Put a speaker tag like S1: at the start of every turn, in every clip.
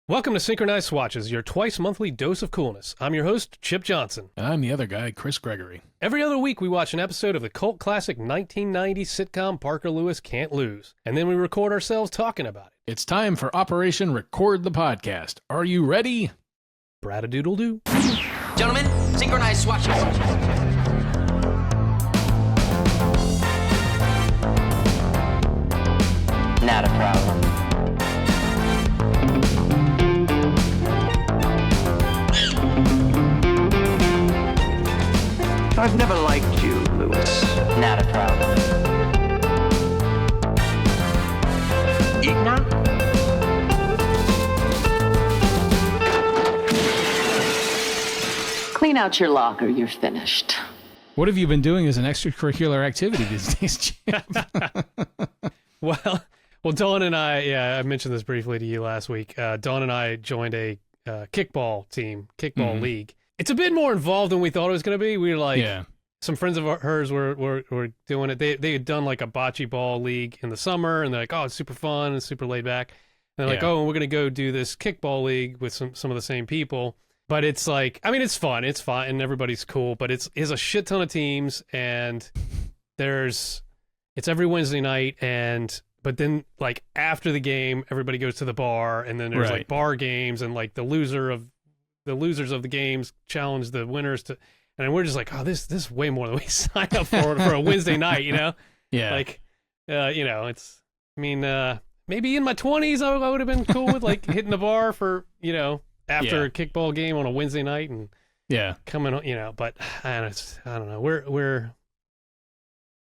S1: Welcome to Synchronize Swatches, your twice-monthly dose of coolness. I'm your host, Chip Johnson.
S2: I'm the other guy, Chris Gregory.
S1: Every other week, we watch an episode of the cult classic 1990 sitcom Parker Lewis Can't Lose, and then we record ourselves talking about it.
S2: It's time for Operation Record the Podcast. Are you ready?
S1: Brad-a-doodle-doo.
S3: Gentlemen, Synchronize Swatches. Not a problem.
S4: I've never liked you, Lewis.
S3: Not a problem.
S4: Eat now?
S5: Clean out your locker, you're finished.
S2: What have you been doing as an extracurricular activity these days, Chip?
S1: Well, Dawn and I mentioned this briefly to you last week. Dawn and I joined a kickball team, league. It's a bit more involved than we thought it was going to be. We were like, some friends of hers were doing it. They had done like a bocce ball league in the summer, and they're like, oh, it's super fun and super laid back. And they're like, oh, we're going to go do this kickball league with some of the same people. But it's like, I mean, it's fun, and everybody's cool, but it's a shit ton of teams, and it's every Wednesday night, but then like after the game, everybody goes to the bar, and then there's like bar games, and like the losers of the games challenge the winners to, and we're just like, oh, this is way more than we signed up for a Wednesday night, you know?
S2: Yeah.
S1: Like, it's, I mean, maybe in my 20s I would have been cool with like hitting the bar for, after a kickball game on a Wednesday night and coming, but I don't know. We're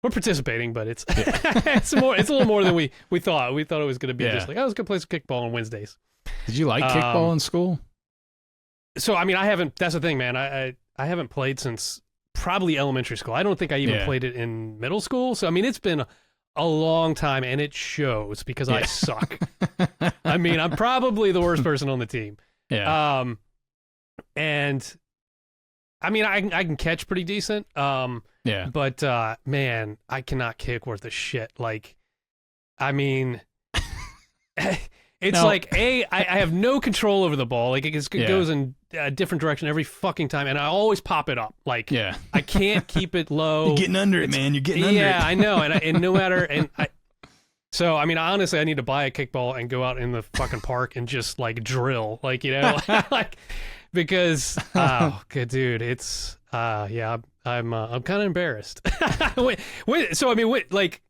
S1: participating, but it's it's a little more than we thought. We thought it was going to be just like, oh, let's go play some kickball on Wednesdays.
S2: Did you like kickball in school?
S1: So, I mean, I haven't, that's the thing, man. I haven't played since probably elementary school. I don't think I even played it in middle school. So, I mean, it's been a long time, and it shows because I suck. I mean, I'm probably the worst person on the team.
S2: Yeah.
S1: And I mean, I can catch pretty decent. But man, I cannot kick worth a shit. Like, I mean, it's like I have no control over the ball. Like it goes in a different direction every fucking time, and I always pop it up. Like, I can't keep it low.
S2: You're getting under it, man. You're getting under it.
S1: Yeah, I know, and no matter So, I mean, honestly, I need to buy a kickball and go out in the fucking park and just, like, drill. Like, like, because, good dude, it's, I'm kind of embarrassed. So, I mean, like,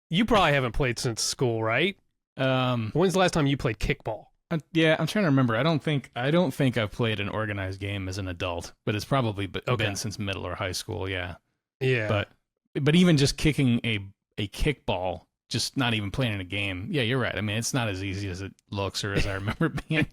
S1: you probably haven't played since school, right? When's the last time you played kickball?
S2: I'm trying to remember. I don't think I've played an organized game as an adult, but it's probably been since middle or high school, Yeah. But even just kicking a kickball, just not even playing in a game. Yeah, you're right. I mean, it's not as easy as it looks or as I remember being,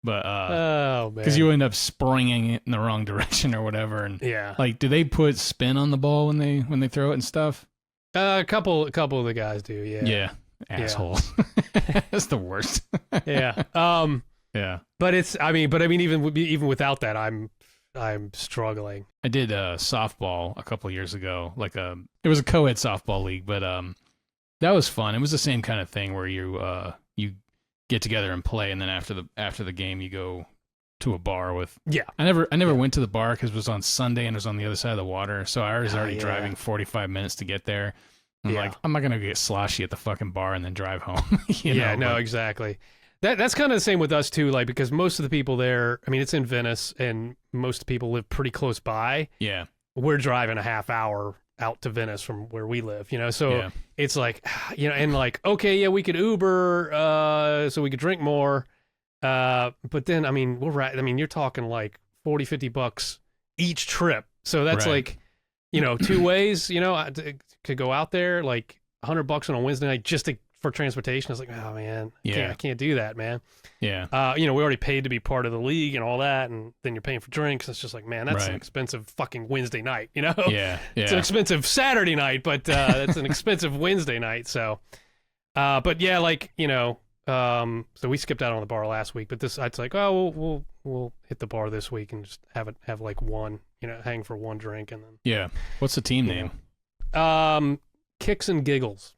S2: But, because you end up springing it in the wrong direction or whatever. And like, do they put spin on the ball when they throw it and stuff?
S1: A couple of the guys do,
S2: Yeah, assholes. That's the worst.
S1: Yeah. But it's, I mean, even without that, I'm struggling.
S2: I did softball a couple years ago. Like it was a co-ed softball league, but that was fun. It was the same kind of thing where you get together and play, and then after the game you go to a bar with. Yeah. I never went to the bar because it was on Sunday and it was on the other side of the water, so I was already driving 45 minutes to get there. I'm like, I'm not gonna get sloshy at the fucking bar and then drive home.
S1: Exactly. That's kind of the same with us too. Like, because most of the people there, I mean, it's in Venice, and most people live pretty close by.
S2: Yeah.
S1: We're driving a half hour out to Venice from where we live, so it's like, and like, okay, we could Uber, so we could drink more, but then, I mean, you're talking like $40-$50 each trip, so that's like, 2 ways, to go out there, like $100 on a Wednesday night just for transportation. I was like, oh man, I can't do that, man.
S2: Yeah.
S1: We already paid to be part of the league and all that, and then you're paying for drinks. It's just like, man, that's an expensive fucking Wednesday night,
S2: Yeah.
S1: It's an expensive Saturday night, but it's an expensive Wednesday night. So, but yeah, like, so we skipped out on the bar last week, but it's like, oh, we'll hit the bar this week and just have like one, hang for one drink, and then.
S2: Yeah. What's the team name?
S1: Kicks and Giggles.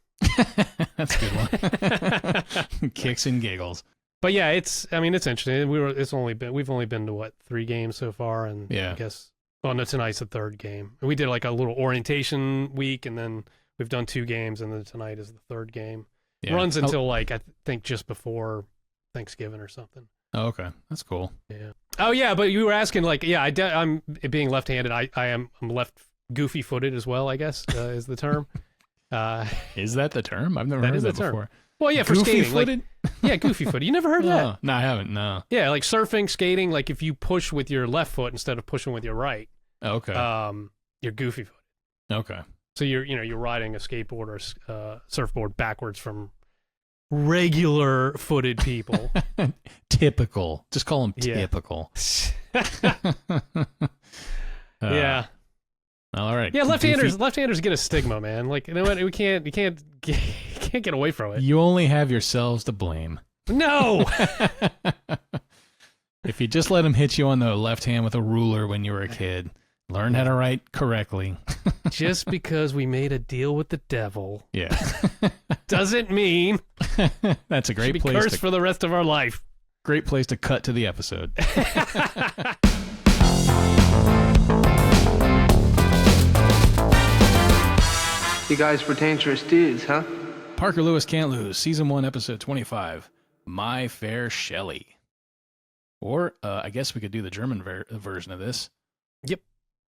S2: That's a good one. Kicks and Giggles.
S1: But yeah, it's interesting. We've only been to what, 3 games so far, and I guess no, tonight's the 3rd game. We did like a little orientation week, and then we've done 2 games, and then tonight is the 3rd game. Yeah. Runs until like I think just before Thanksgiving or something.
S2: Oh, okay, that's cool.
S1: Yeah. Oh yeah, but you were asking like, I'm being left-handed. I'm left goofy-footed as well, I guess is the term.
S2: Is that the term? I've never heard that before.
S1: Well, yeah, for skating. Like, yeah, goofy-footed. You never heard of that?
S2: No, I haven't, no.
S1: Yeah, like surfing, skating, like if you push with your left foot instead of pushing with your right,
S2: okay.
S1: You're goofy-footed.
S2: Okay.
S1: So you're riding a skateboard or surfboard backwards from regular-footed people.
S2: Typical. Just call them typical.
S1: Yeah.
S2: All right.
S1: Yeah, left-handers get a stigma, man. Like, you know what? You can't get away from it.
S2: You only have yourselves to blame.
S1: No.
S2: If you just let them hit you on the left hand with a ruler when you were a kid, learn how to write correctly.
S1: Just because we made a deal with the devil,
S2: doesn't
S1: mean
S2: that's a great place
S1: cursed for the rest of our life.
S2: Great place to cut to the episode.
S4: You guys were dangerous dudes, huh?
S2: Parker Lewis Can't Lose, Season 1, Episode 25, My Fair Shelly. Or, I guess we could do the German version of this.
S1: Yep.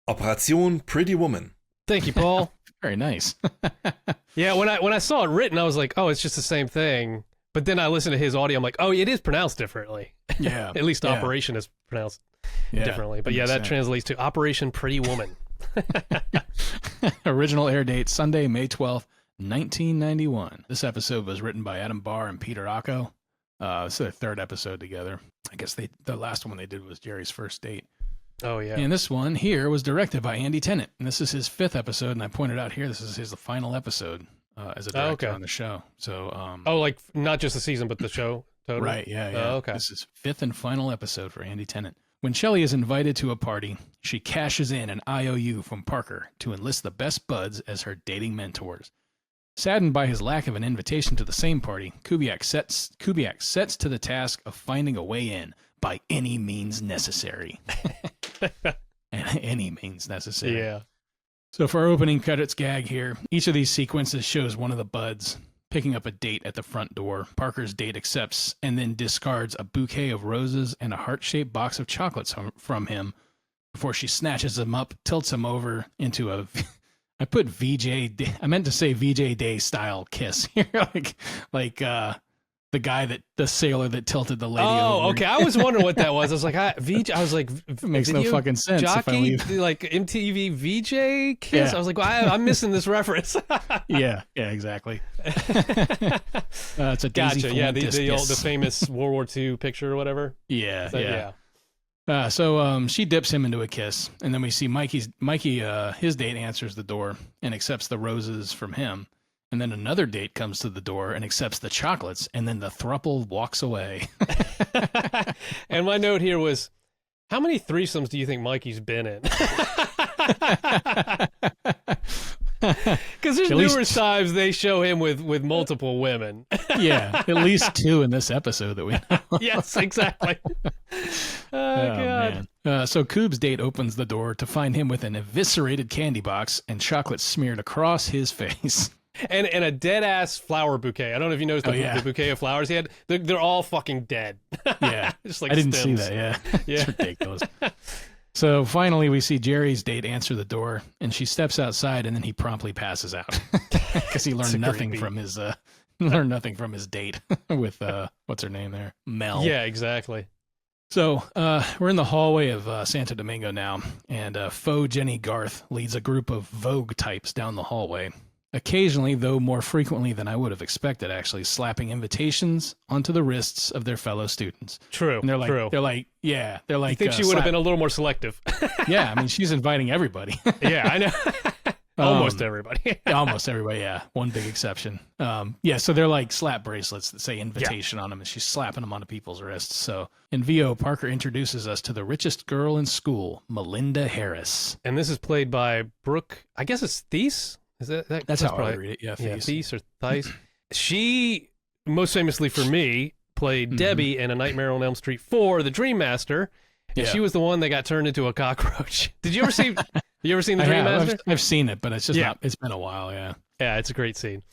S6: Operation Pretty Woman.
S1: Thank you, Paul.
S2: Very nice.
S1: Yeah, when I saw it written, I was like, oh, it's just the same thing. But then I listened to his audio, I'm like, oh, it is pronounced differently.
S2: Yeah.
S1: At least Operation is pronounced differently. But that translates to Operation Pretty Woman.
S2: Original air date, Sunday, May 12th, 1991. This episode was written by Adam Barr and Peter Acco. It's their 3rd episode together. I guess the last one they did was Jerry's First Date.
S1: Oh, yeah.
S2: And this one here was directed by Andy Tennant. And this is his 5th episode. And I pointed out here, this is his final episode as a director on the show. So,
S1: like not just the season, but the show? Totally?
S2: Right, yeah.
S1: Okay.
S2: This is 5th and final episode for Andy Tennant. When Shelly is invited to a party, she cashes in an I.O.U. from Parker to enlist the best buds as her dating mentors. Saddened by his lack of an invitation to the same party, Kubiac sets to the task of finding a way in by any means necessary. Any means necessary.
S1: Yeah.
S2: So for our opening credits gag here, each of these sequences shows one of the buds picking up a date at the front door. Parker's date accepts and then discards a bouquet of roses and a heart-shaped box of chocolates from him before she snatches him up, tilts him over into a... I put VJ... I meant to say VJ Day style kiss here. the sailor that tilted the lady over.
S1: Oh, okay. I was wondering what that was. I was like,
S2: it makes no fucking sense
S1: jockey,
S2: if I leave.
S1: Like MTV VJ kiss.
S2: Yeah.
S1: I was like, well, I'm missing this reference.
S2: yeah, exactly. It's a
S1: gotcha. Yeah, the famous World War II picture or whatever.
S2: Yeah. So she dips him into a kiss, and then we see Mikey. His date answers the door and accepts the roses from him. And then another date comes to the door and accepts the chocolates, and then the throuple walks away.
S1: And my note here was, how many threesomes do you think Mikey's been in? Because there's numerous times they show him with multiple women.
S2: Yeah, at least 2 in this episode that we know.
S1: Yes, exactly. God.
S2: Man. So Coob's date opens the door to find him with an eviscerated candy box and chocolate smeared across his face.
S1: And a dead ass flower bouquet. I don't know if you noticed the bouquet of flowers he had. They're all fucking dead.
S2: Yeah,
S1: just like
S2: I didn't
S1: stems.
S2: see that. Yeah, it's ridiculous. So finally, we see Jerry's date answer the door, and she steps outside, and then he promptly passes out because he learned nothing from his date with what's her name there, Mel.
S1: Yeah, exactly.
S2: So we're in the hallway of Santo Domingo now, and faux Jenny Garth leads a group of Vogue types down the hallway. Occasionally, though more frequently than I would have expected, actually slapping invitations onto the wrists of their fellow students.
S1: True.
S2: And they're like,
S1: true.
S2: They're like.
S1: I think she would have been a little more selective.
S2: Yeah, I mean, she's inviting everybody.
S1: Yeah, I know. Almost everybody.
S2: Almost everybody. Yeah, one big exception. So they're like slap bracelets that say invitation on them, and she's slapping them onto people's wrists. So in VO, Parker introduces us to the richest girl in school, Melinda Harris,
S1: and this is played by Brooke. I guess it's Thies. Is that's
S2: how
S1: probably,
S2: I read it? Yeah,
S1: Thies or Thies. She, most famously for me, played Debbie in A Nightmare on Elm Street 4, The Dream Master, and she was the one that got turned into a cockroach. Did you ever see? You ever seen The Dream Master?
S2: I've seen it, but it's just not. It's been a while. Yeah.
S1: Yeah, it's a great scene.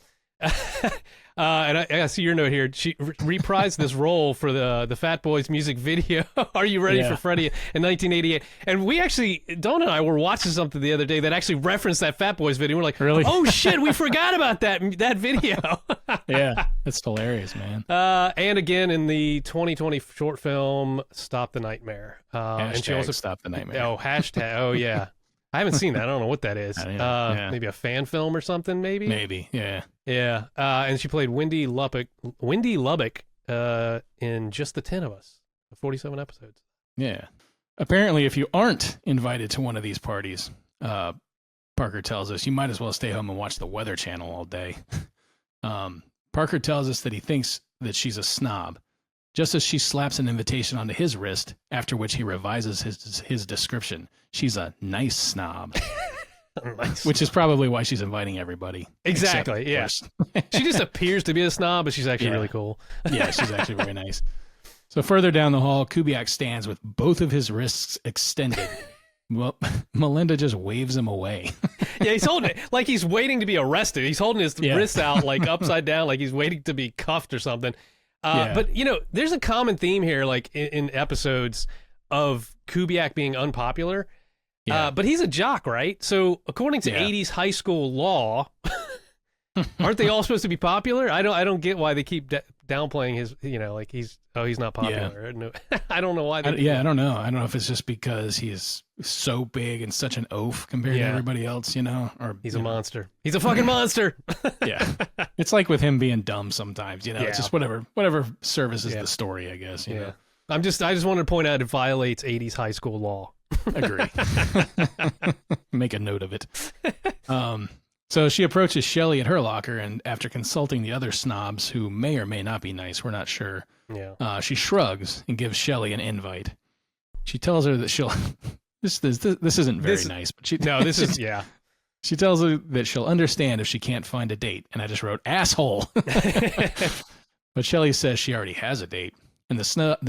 S1: And I see your note here. She reprised this role for the Fat Boys music video, Are You Ready for Freddy, in 1988. And we actually, Dawn and I were watching something the other day that actually referenced that Fat Boys video. We're like,
S2: really?
S1: Oh, shit, we forgot about that video.
S2: Yeah, that's hilarious, man.
S1: And again, in the 2020 short film, Stop the Nightmare.
S2: And
S1: she also
S2: Stop the Nightmare.
S1: Oh, hashtag. Oh, yeah. I haven't seen that. I don't know what that is. Maybe a fan film or something, maybe?
S2: Maybe, yeah.
S1: Yeah. And she played Wendy Lubbock in Just the 10 of Us, 47 episodes.
S2: Yeah. Apparently, if you aren't invited to one of these parties, Parker tells us, you might as well stay home and watch the Weather Channel all day. Parker tells us that he thinks that she's a snob, just as she slaps an invitation onto his wrist, after which he revises his description. She's a nice snob. Which is probably why she's inviting everybody.
S1: Exactly, yeah. She just appears to be a snob, but she's actually really cool.
S2: Yeah, she's actually very nice. So further down the hall, Kubiac stands with both of his wrists extended. Well, Melinda just waves him away.
S1: Yeah, he's holding it like he's waiting to be arrested. He's holding his wrists out like upside down, like he's waiting to be cuffed or something. But, there's a common theme here, like in episodes of Kubiac being unpopular. Yeah. But he's a jock, right? So according to 80s high school law, aren't they all supposed to be popular? I don't get why they keep downplaying his, like he's not popular. Yeah. No, I don't know why.
S2: I don't know. I don't know if it's just because he's so big and such an oaf compared to everybody else, or
S1: he's a monster. He's a fucking monster.
S2: Yeah. It's like with him being dumb sometimes, it's just whatever services the story, I guess, you know.
S1: I just wanted to point out it violates 80s high school law.
S2: Agree. Make a note of it. So she approaches Shelly at her locker, and after consulting the other snobs who may or may not be nice, we're not sure.
S1: Yeah.
S2: She shrugs and gives Shelly an invite. She tells her that she'll. This isn't very nice, but she.
S1: No, this is
S2: She tells her that she'll understand if she can't find a date, and I just wrote asshole. But Shelly says she already has a date, and the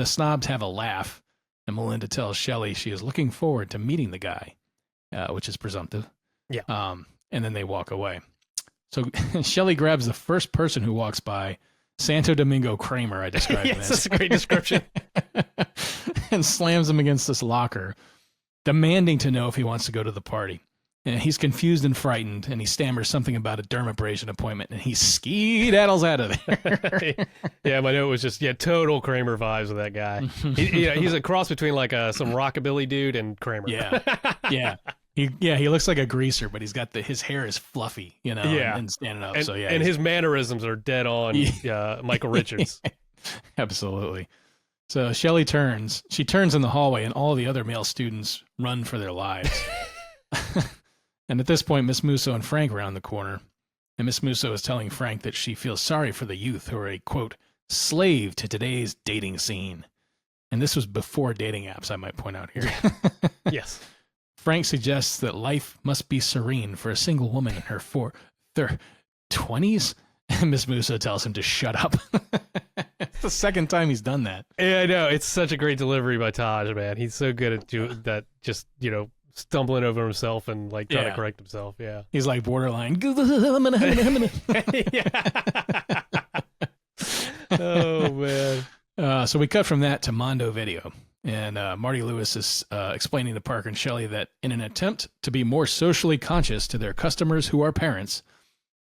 S2: snobs have a laugh. And Melinda tells Shelly she is looking forward to meeting the guy, which is presumptive.
S1: Yeah.
S2: And then they walk away. So Shelly grabs the first person who walks by, Santo Domingo Kramer, I described him as.
S1: That's a great description.
S2: And slams him against this locker, demanding to know if he wants to go to the party. And he's confused and frightened, and he stammers something about a dermabrasion appointment, and he skedaddles out of there.
S1: Yeah, my note was just, total Kramer vibes with that guy. He's a cross between like some rockabilly dude and Kramer.
S2: Yeah. He looks like a greaser, but he's got his hair is fluffy, and standing up.
S1: And his mannerisms are dead on Michael Richards.
S2: Absolutely. So Shelly turns in the hallway, and all the other male students run for their lives. And at this point, Miss Musso and Frank round the corner, and Miss Musso is telling Frank that she feels sorry for the youth who are a, quote, slave to today's dating scene. And this was before dating apps, I might point out here.
S1: Yes.
S2: Frank suggests that life must be serene for a single woman in her 20s, and Miss Musso tells him to shut up. It's the second time he's done that.
S1: Yeah, I know. It's such a great delivery by Taj, man. He's so good at doing that, just, stumbling over himself and like trying to correct himself. Yeah.
S2: He's like borderline.
S1: Oh, man.
S2: So we cut from that to Mondo Video. And Marty Lewis is explaining to Parker and Shelly that in an attempt to be more socially conscious to their customers who are parents,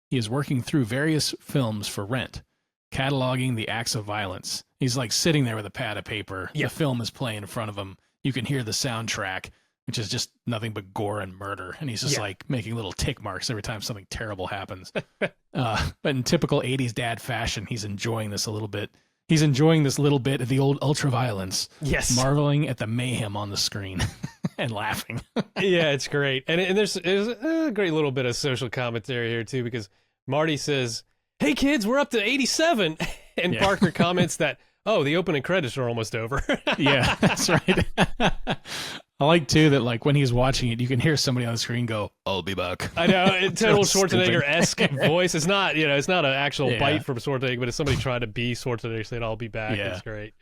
S2: he is working through various films for rent, cataloging the acts of violence. He's like sitting there with a pad of paper. The film is playing in front of him. You can hear the soundtrack, which is just nothing but gore and murder. And he's just like making little tick marks every time something terrible happens. But in typical 80s dad fashion, he's enjoying this a little bit. He's enjoying this little bit of the old ultra-violence.
S1: Yes.
S2: Marveling at the mayhem on the screen and laughing.
S1: Yeah, it's great. And there's a great little bit of social commentary here, too, because Marty says, hey, kids, we're up to 87. And Parker comments that, oh, the opening credits are almost over.
S2: Yeah, that's right. I like too that like when he's watching it, you can hear somebody on the screen go, "I'll be back."
S1: I know, total Schwarzenegger-esque voice. It's not, it's not an actual bite from Schwarzenegger, but it's somebody trying to be Schwarzenegger saying, "I'll be back."
S2: Yeah.
S1: It's great.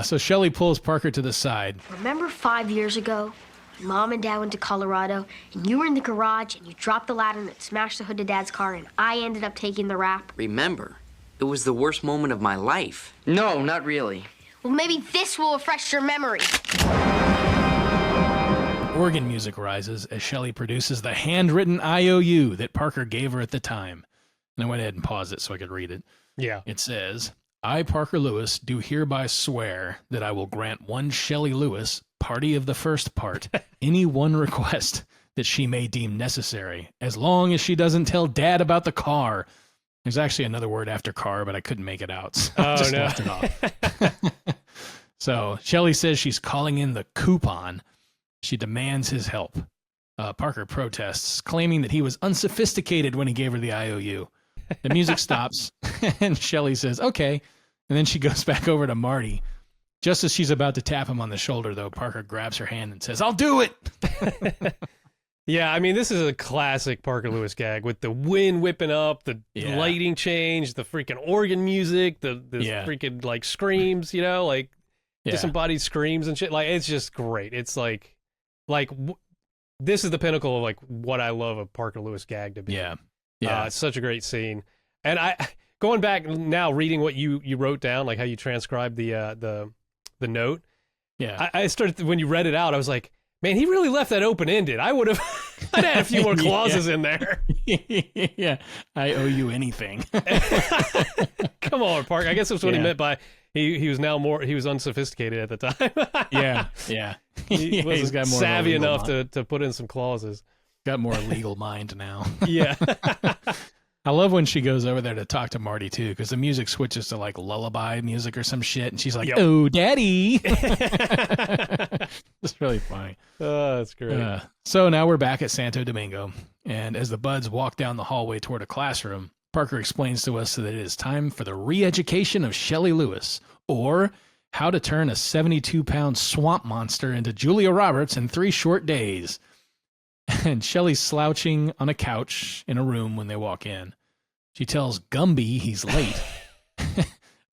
S2: So Shelly pulls Parker to the side.
S7: Remember 5 years ago? Mom and Dad went to Colorado, and you were in the garage, and you dropped the ladder and it smashed the hood of Dad's car, and I ended up taking the rap.
S3: Remember, it was the worst moment of my life.
S4: No, not really.
S7: Well, maybe this will refresh your memory.
S2: Organ music rises as Shelly produces the handwritten I.O.U. that Parker gave her at the time. And I went ahead and paused it so I could read it.
S1: Yeah.
S2: It says, I, Parker Lewis, do hereby swear that I will grant one Shelly Lewis, party of the first part, any one request that she may deem necessary, as long as she doesn't tell Dad about the car. There's actually another word after car, but I couldn't make it out. So I just left it off. So Shelly says she's calling in the coupon. She demands his help. Parker protests, claiming that he was unsophisticated when he gave her the I.O.U. The music stops, and Shelly says, okay. And then she goes back over to Marty. Just as she's about to tap him on the shoulder, though, Parker grabs her hand and says, I'll do it!
S1: Yeah, I mean, this is a classic Parker Lewis gag with the wind whipping up, the lighting change, the freaking organ music, the freaking, like, screams, disembodied screams and shit. Like, it's just great. It's this is the pinnacle of, like, what I love a Parker Lewis gag to be.
S2: Yeah.
S1: It's such a great scene. And going back now, reading what you wrote down, like how you transcribed the note.
S2: Yeah.
S1: I started, when you read it out, I was like, man, he really left that open-ended. I'd had a few more clauses in there.
S2: Yeah. I owe you anything.
S1: Come on, Park. I guess that's what he meant by he was unsophisticated at the time.
S2: Yeah.
S1: He's
S2: got more
S1: savvy enough to put in some clauses.
S2: Got more legal mind now.
S1: Yeah.
S2: I love when she goes over there to talk to Marty, too, because the music switches to, like, lullaby music or some shit, and she's like, oh, daddy. It's really funny.
S1: Oh, that's great.
S2: So now we're back at Santo Domingo, and as the buds walk down the hallway toward a classroom, Parker explains to us that it is time for the re-education of Shelly Lewis, or how to turn a 72-pound swamp monster into Julia Roberts in 3 short days. And Shelly's slouching on a couch in a room when they walk in. She tells Gumby he's late.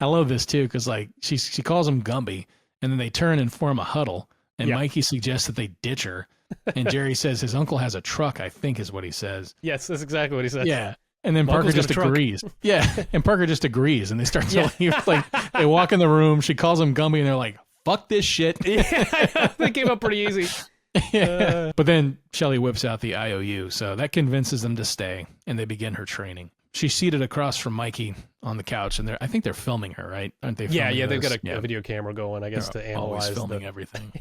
S2: I love this too, because like she calls him Gumby, and then they turn and form a huddle. And Mikey suggests that they ditch her. And Jerry says his uncle has a truck, I think is what he says.
S1: Yes, that's exactly what he says.
S2: Yeah. And then Parker just agrees. Yeah. And Parker just agrees. And they start telling you, like, they walk in the room. She calls him Gumby, and they're like, fuck this shit.
S1: Yeah, they came up pretty easy.
S2: But then Shelly whips out the I.O.U., so that convinces them to stay, and they begin her training. She's seated across from Mikey on the couch, and I think they're filming her, right? Aren't they?
S1: Yeah, they've got a video camera going, I guess,
S2: They're
S1: to analyze.
S2: always filming everything.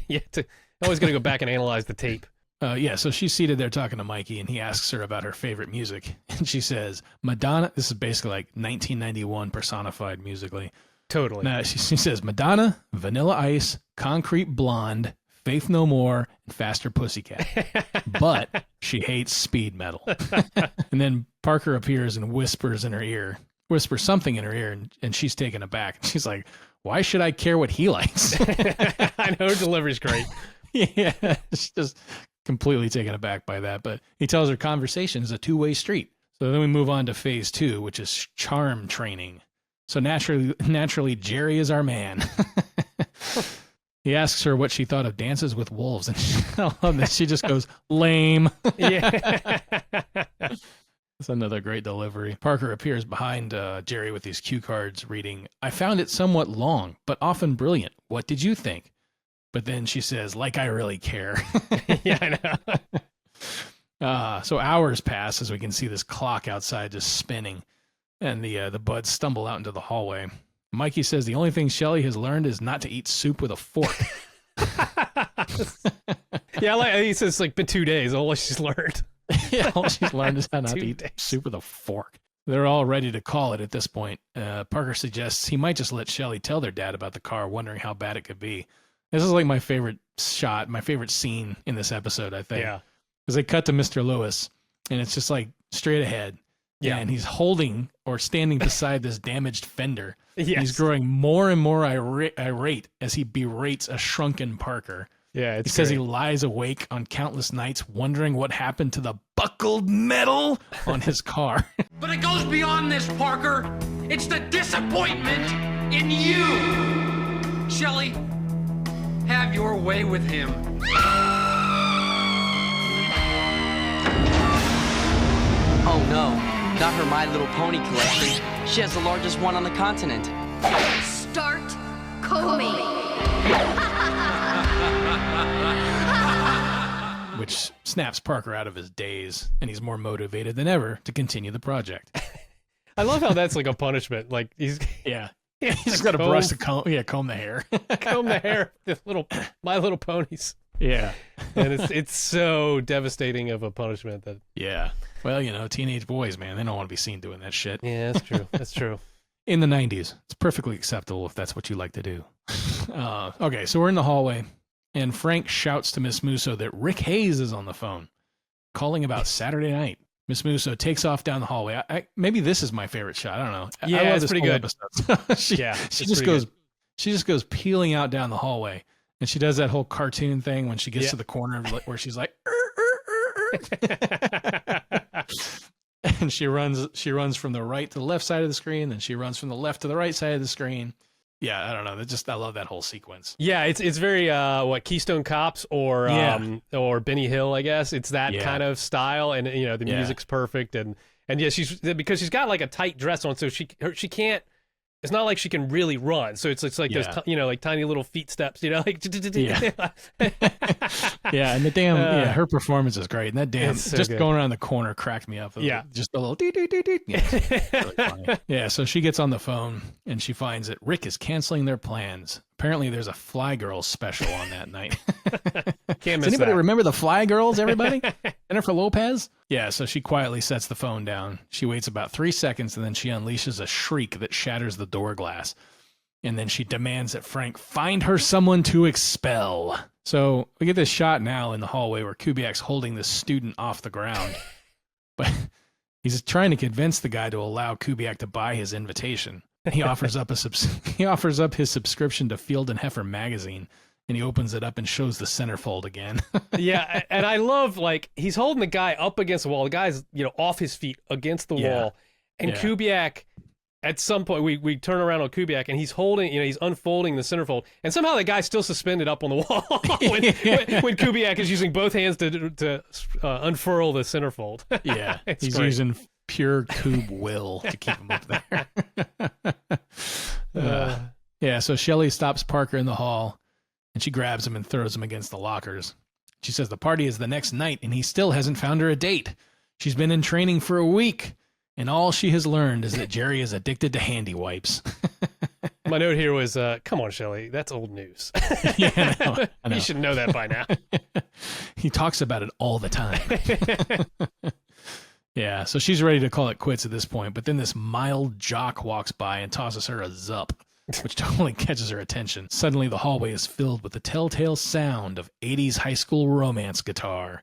S1: Always got to go back and analyze the tape.
S2: So she's seated there talking to Mikey, and he asks her about her favorite music, and she says, Madonna. This is basically like 1991 personified musically.
S1: Totally.
S2: Now, she says, Madonna, Vanilla Ice, Concrete Blonde, Faith No More, and Faster Pussycat. But she hates speed metal. And then Parker appears and whispers something in her ear, and she's taken aback. She's like, why should I care what he likes?
S1: I know her delivery's great.
S2: Yeah, she's just completely taken aback by that. But he tells her conversation is a two-way street. So then we move on to phase 2, which is charm training. So naturally, Jerry is our man. He asks her what she thought of Dances with Wolves, and I love that she just goes, lame. Yeah. That's another great delivery. Parker appears behind Jerry with these cue cards reading, I found it somewhat long, but often brilliant. What did you think? But then she says, like I really care.
S1: Yeah, I
S2: know. So hours pass as we can see this clock outside just spinning, and the buds stumble out into the hallway. Mikey says the only thing Shelly has learned is not to eat soup with a fork.
S1: Yeah, he says it's like been 2 days. All she's learned.
S2: Yeah, all she's learned is how not to eat soup with a fork. They're all ready to call it at this point. Parker suggests he might just let Shelly tell their dad about the car, wondering how bad it could be. This is like my favorite shot, my favorite scene in this episode, I think.
S1: Yeah.
S2: Because they cut to Mr. Lewis, and it's just like straight ahead.
S1: Yeah.
S2: And he's holding or standing beside this damaged fender.
S1: Yes.
S2: And he's growing more and more irate as he berates a shrunken Parker.
S1: Yeah,
S2: he says he lies awake on countless nights wondering what happened to the buckled metal on his car.
S8: But it goes beyond this, Parker. It's the disappointment in you. Shelly, have your way with him.
S3: Oh no, not her My Little Pony collection. She has the largest one on the continent.
S7: Start combing.
S2: Which snaps Parker out of his daze, and he's more motivated than ever to continue the project.
S1: I love how that's like a punishment. Like he's
S2: he's got a brush to comb the hair.
S1: Comb the hair. The My Little Ponies.
S2: Yeah,
S1: and it's so devastating of a punishment that.
S2: Yeah, well, teenage boys, man, they don't want to be seen doing that shit.
S1: Yeah, that's true. That's true.
S2: In the 90s, it's perfectly acceptable if that's what you like to do. Okay, so we're in the hallway, and Frank shouts to Miss Musso that Rick Hayes is on the phone, calling about Saturday night. Miss Musso takes off down the hallway. Maybe this is my favorite shot. I don't know.
S1: Yeah,
S2: I love
S1: it's
S2: this
S1: pretty good.
S2: she just goes peeling out down the hallway, and she does that whole cartoon thing when she gets to the corner where she's like, and she runs from the right to the left side of the screen, then she runs from the left to the right side of the screen. Yeah, I don't know. I love that whole sequence.
S1: Yeah, it's very Keystone Cops or Benny Hill, I guess. It's that kind of style, and the music's perfect, and because she's got like a tight dress on, so she can't. It's not like she can really run, so it's like those like tiny little feet steps, like
S2: yeah, and the damn her performance is great, and that damn
S1: so
S2: just
S1: good.
S2: Going around the corner cracked me up. Just a little really funny. Yeah, so she gets on the phone and she finds that Rick is canceling their plans. Apparently, there's a Fly Girls special on that night.
S1: Can't miss
S2: Does anybody
S1: that.
S2: remember the Fly Girls? Everybody, Jennifer Lopez. Yeah, so she quietly sets the phone down. She waits about 3 seconds, and then she unleashes a shriek that shatters the door glass. And then she demands that Frank find her someone to expel. So we get this shot now in the hallway where Kubiac's holding this student off the ground, but he's trying to convince the guy to allow Kubiac to buy his invitation. He offers up his subscription to Field and Heifer magazine, and he opens it up and shows the centerfold again.
S1: Yeah, and I love he's holding the guy up against the wall. The guy's off his feet against the wall, and Kubiac. At some point, we turn around on Kubiac, and he's holding, he's unfolding the centerfold, and somehow the guy's still suspended up on the wall when Kubiac is using both hands to unfurl the centerfold.
S2: Yeah, he's using pure Koob will to keep him up there. Yeah, so Shelly stops Parker in the hall, and she grabs him and throws him against the lockers. She says the party is the next night, and he still hasn't found her a date. She's been in training for a week. And all she has learned is that Jerry is addicted to handy wipes.
S1: My note here was, come on, Shelly, that's old news.
S2: Yeah, I know.
S1: You should know that by now.
S2: He talks about it all the time. Yeah, so she's ready to call it quits at this point, but then this mild jock walks by and tosses her a zup, which totally catches her attention. Suddenly, the hallway is filled with the telltale sound of 80s high school romance guitar.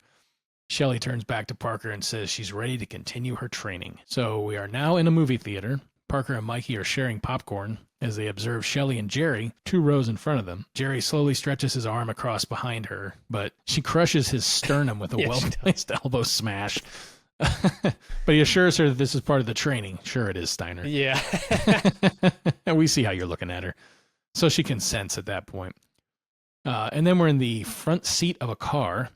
S2: Shelly turns back to Parker and says she's ready to continue her training. So we are now in a movie theater. Parker and Mikey are sharing popcorn as they observe Shelly and Jerry 2 rows in front of them. Jerry slowly stretches his arm across behind her, but she crushes his sternum with a well-placed elbow smash. But he assures her that this is part of the training. Sure it is, Steiner.
S1: Yeah.
S2: And we see how you're looking at her. So she consents at that point. And then we're in the front seat of a car.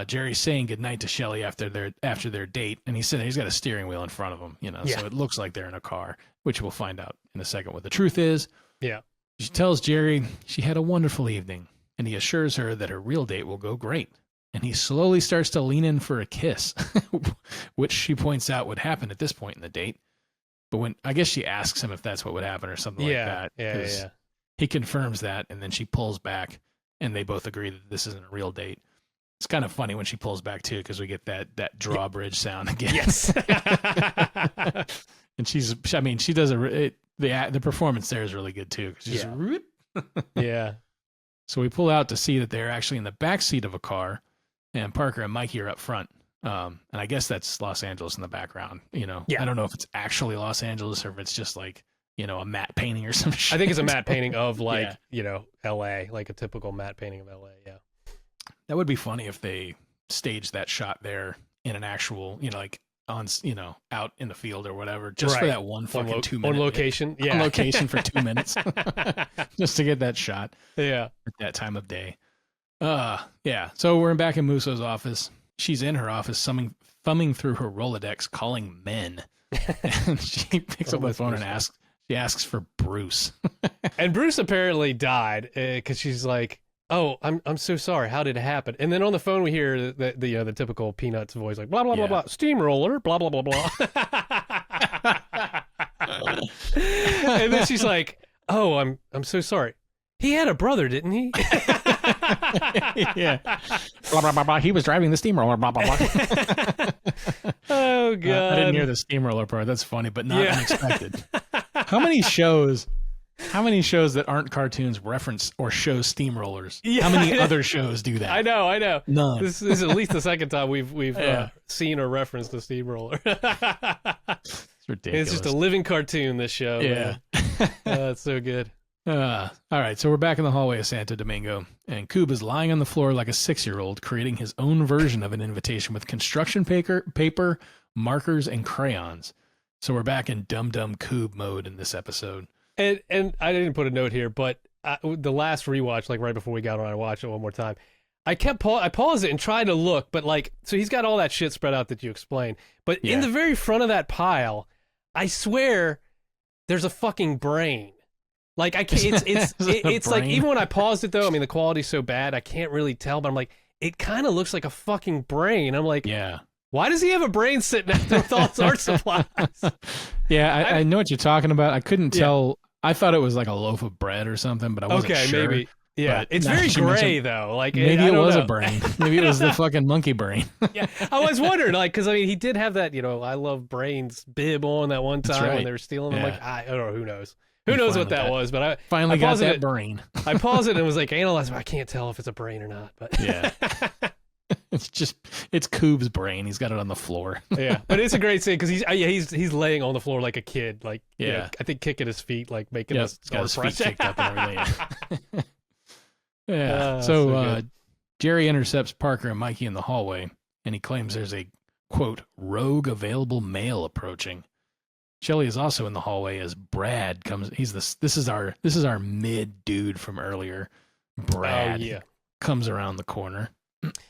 S2: Jerry's saying goodnight to Shelly after their date, and he's got a steering wheel in front of him, so it looks like they're in a car, which we'll find out in a second what the truth is.
S1: Yeah.
S2: She tells Jerry she had a wonderful evening, and he assures her that her real date will go great. And he slowly starts to lean in for a kiss, which she points out would happen at this point in the date. But I guess she asks him if that's what would happen or something like that.
S1: Yeah.
S2: He confirms that, and then she pulls back, and they both agree that this isn't a real date. It's kind of funny when she pulls back too, because we get that drawbridge sound again.
S1: Yes.
S2: And she does the performance there is really good too.
S1: Yeah.
S2: So we pull out to see that they're actually in the back seat of a car, and Parker and Mikey are up front. And I guess that's Los Angeles in the background, you know.
S1: Yeah.
S2: I don't know if it's actually Los Angeles or if it's just like, you know, a matte painting or some shit.
S1: I think it's a matte painting of like, you know, LA, like a typical matte painting of LA. Yeah.
S2: That would be funny if they staged that shot there in an actual, you know, like on, you know, out in the field or whatever, just for that one fucking 2 minute.
S1: On location.
S2: On location for 2 minutes. Just to get that shot.
S1: Yeah.
S2: At that time of day. Yeah. So we're back in Musso's office. She's in her office thumbing through her Rolodex, calling men. And she picks up the phone and asks for Bruce.
S1: And Bruce apparently died because she's like, "Oh, I'm so sorry. How did it happen?" And then on the phone we hear the typical Peanuts voice, like blah blah blah blah, steamroller, blah blah blah blah. And then she's like, "Oh, I'm so sorry. He had a brother, didn't he?"
S2: Yeah. Blah, blah, blah, blah. He was driving the steamroller. Blah, blah, blah.
S1: Oh, God.
S2: I didn't hear the steamroller part. That's funny, but not unexpected. How many shows that aren't cartoons reference or show steamrollers? Yeah, how many other shows do that?
S1: I know.
S2: None.
S1: This is at least the second time we've seen or referenced the steamroller.
S2: It's ridiculous.
S1: It's just a living cartoon, this show.
S2: Yeah.
S1: It's so good.
S2: All right, so we're back in the hallway of Santo Domingo, and Koob is lying on the floor like a 6-year-old, creating his own version of an invitation with construction paper, markers, and crayons. So we're back in Dum Dum Koob mode in this episode.
S1: And I didn't put a note here, but the last rewatch, like right before we got on, I watched it one more time. I paused it and tried to look, but like, so he's got all that shit spread out that you explained. But in the very front of that pile, I swear, there's a fucking brain. Like I can't. It's like, even when I paused it though, I mean the quality's so bad I can't really tell. But I'm like, it kind of looks like a fucking brain. I'm like, why does he have a brain sitting out there with all his art supplies?
S2: Yeah, I know what you're talking about. I couldn't tell. I thought it was like a loaf of bread or something, but I wasn't sure.
S1: Maybe. Yeah,
S2: but
S1: it's very gray though. Like
S2: maybe it was a brain. Maybe it was the fucking monkey brain.
S1: Yeah, I was wondering, like, because I mean, he did have that, you know, I love brains bib on that one time when they were stealing them. Like, I don't know, who knows. Who knows what that was, but I
S2: finally got that brain.
S1: I paused it and was like, analyze, but I can't tell if it's a brain or not. But
S2: yeah, it's Koob's brain. He's got it on the floor.
S1: Yeah, but it's a great scene because he's laying on the floor like a kid, like you know, I think kicking his feet, like making us
S2: got his feet kicked up and everything. So Jerry intercepts Parker and Mikey in the hallway, and he claims there's a quote rogue available male approaching. Shelly is also in the hallway as Brad comes. This is our mid dude from earlier. Brad comes around the corner,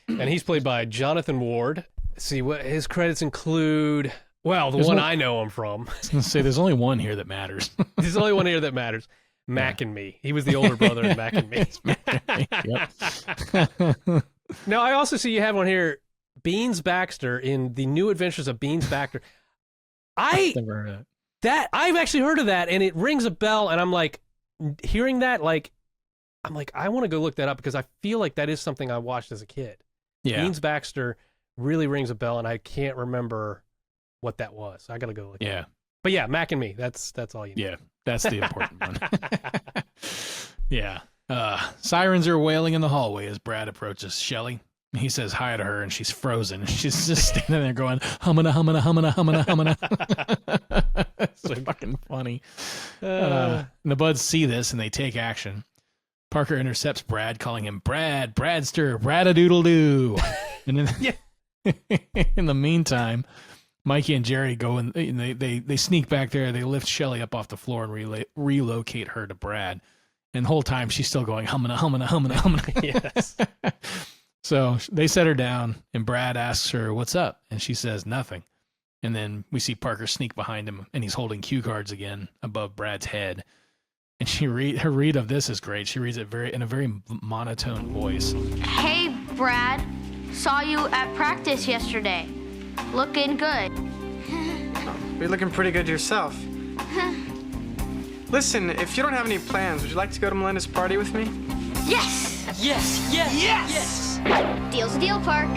S1: and he's played by Jonathan Ward. Let's see what his credits include. Well, there's one I know him from.
S2: I was gonna say there's only one here that matters.
S1: There's only one here that matters. Mac and Me. He was the older brother in Mac and Me. Yep. Now I also see you have one here, Beans Baxter in The New Adventures of Beans Baxter. I've never heard of that. I've actually heard of that, and it rings a bell. And I'm like, hearing that, like, I'm like, I want to go look that up because I feel like that is something I watched as a kid. Yeah, Beans Baxter really rings a bell, and I can't remember what that was. I got to go look. Yeah, but yeah, Mac and Me. That's all you need.
S2: Yeah, that's the important one. Yeah. Sirens are wailing in the hallway as Brad approaches Shelly. He says hi to her, and she's frozen. She's just standing there going, humana, humana, humana, humana, humana. It's so fucking funny. And the buds see this, and they take action. Parker intercepts Brad, calling him Brad, Bradster, Brad-a-doodle-doo. And then, in the meantime, Mikey and Jerry go and they sneak back there. They lift Shelly up off the floor and relocate her to Brad. And the whole time, she's still going, humana, humana, humana, humana. Yes. So they set her down, and Brad asks her, what's up? And she says nothing. And then we see Parker sneak behind him, and he's holding cue cards again above Brad's head. And her read of this is great. She reads it in a very monotone voice.
S7: Hey, Brad. Saw you at practice yesterday. Looking good.
S9: You're looking pretty good yourself. Listen, if you don't have any plans, would you like to go to Melinda's party with me?
S7: Yes!
S3: Yes, yes, yes! Yes!
S7: Deal's a deal, Park.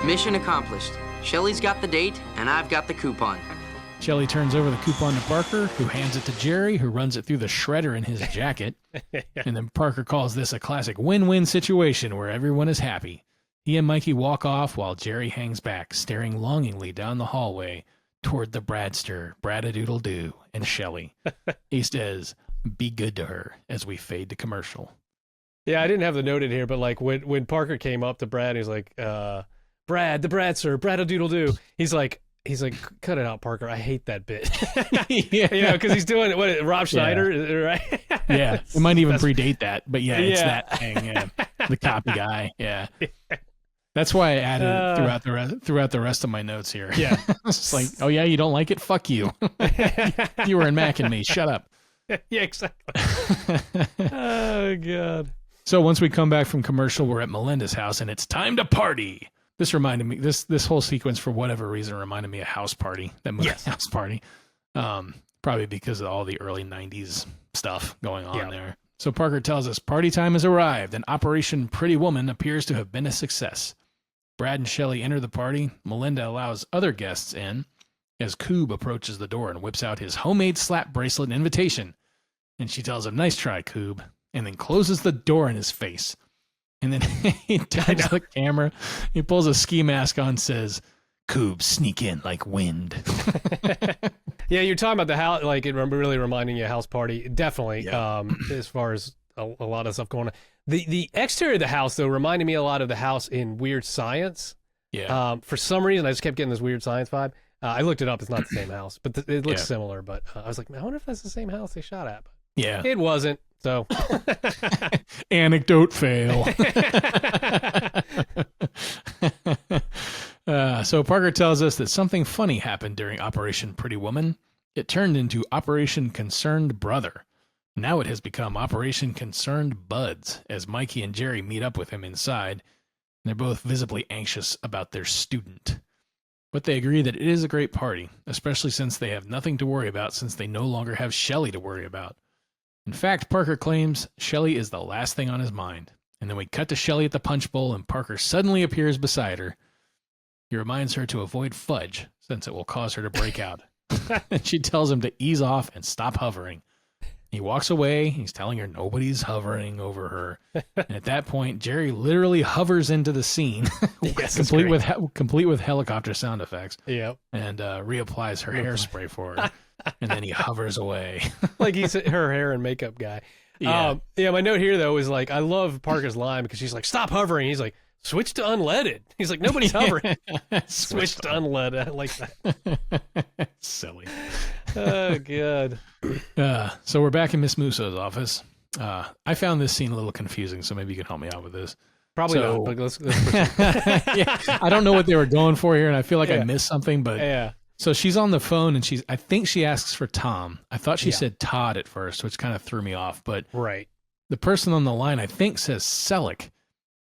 S3: Mission accomplished. Shelly's got the date, and I've got the coupon.
S2: Shelly turns over the coupon to Parker, who hands it to Jerry, who runs it through the shredder in his jacket. And then Parker calls this a classic win-win situation where everyone is happy. He and Mikey walk off while Jerry hangs back, staring longingly down the hallway toward the Bradster, Bradadoodle-Doo, and Shelly. He says, "Be good to her," as we fade to commercial.
S1: Yeah, I didn't have the note in here, but like when Parker came up to Brad, he's like, Brad, the Bradster, Bradadoodle-Doo. He's like, cut it out, Parker. I hate that bit.
S2: Yeah,
S1: because he's doing what Rob Schneider, right?
S2: Yeah, it might even predate that, but yeah, it's that thing. Yeah, the copy guy. Yeah, that's why I added it throughout the rest of my notes here.
S1: Yeah,
S2: it's like, oh yeah, you don't like it? Fuck you. You were in Mac and me. Shut up.
S1: Yeah, exactly. Oh God.
S2: So once we come back from commercial, we're at Melinda's house, and it's time to party. This reminded me, this whole sequence, for whatever reason, reminded me of House Party, that movie. Yes. House Party. Probably because of all the early 90s stuff going on there. So Parker tells us party time has arrived, and Operation Pretty Woman appears to have been a success. Brad and Shelly enter the party. Melinda allows other guests in as Coob approaches the door and whips out his homemade slap bracelet invitation. And she tells him, "Nice try, Coob," and then closes the door in his face. And then he turns the camera, he pulls a ski mask on, says, "Coob, sneak in like wind."
S1: Yeah, you're talking about the house, like it really reminding you of House Party. Definitely, as far as a lot of stuff going on. The exterior of the house, though, reminded me a lot of the house in Weird Science.
S2: Yeah.
S1: For some reason, I just kept getting this Weird Science vibe. I looked it up. It's not the same house, but it looks similar. But I was like, man, I wonder if that's the same house they shot at. But
S2: yeah.
S1: It wasn't. So
S2: anecdote fail. So Parker tells us that something funny happened during Operation Pretty Woman. It turned into Operation Concerned Brother. Now it has become Operation Concerned Buds, as Mikey and Jerry meet up with him inside. They're both visibly anxious about their student. But they agree that it is a great party, especially since they have nothing to worry about since they no longer have Shelly to worry about. In fact, Parker claims Shelly is the last thing on his mind. And then we cut to Shelly at the punch bowl, and Parker suddenly appears beside her. He reminds her to avoid fudge, since it will cause her to break out. And she tells him to ease off and stop hovering. He walks away. He's telling her nobody's hovering over her. And at that point, Jerry literally hovers into the scene, complete with helicopter sound effects.
S1: Yep.
S2: And reapplies her hairspray for her. And then he hovers away.
S1: Like he's her hair and makeup guy. Yeah. My note here, though, is like, I love Parker's line because she's like, "Stop hovering." He's like, "Switch to unleaded." He's like, "Nobody's hovering." Switch to unleaded. I like that.
S2: Silly.
S1: Oh, God.
S2: So we're back in Miss Musso's office. I found this scene a little confusing, so maybe you can help me out with this.
S1: Probably not, but let's
S2: I don't know what they were going for here, and I feel like I missed something, but
S1: yeah.
S2: So she's on the phone, and I think she asks for Tom. I thought she said Todd at first, which kind of threw me off, but the person on the line, I think, says Selleck,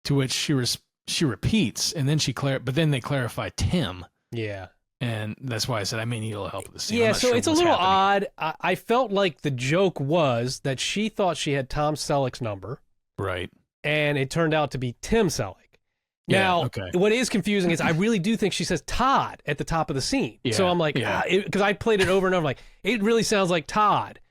S2: to which she repeats, and then but then they clarify Tim.
S1: Yeah.
S2: And that's why I said I may need a little help with the scene.
S1: Yeah, so it's a little odd. I felt like the joke was that she thought she had Tom Selleck's number.
S2: Right.
S1: And it turned out to be Tim Selleck. Now, what is confusing is I really do think she says Todd at the top of the scene. Yeah, so I'm like, because I played it over and over, like, it really sounds like Todd.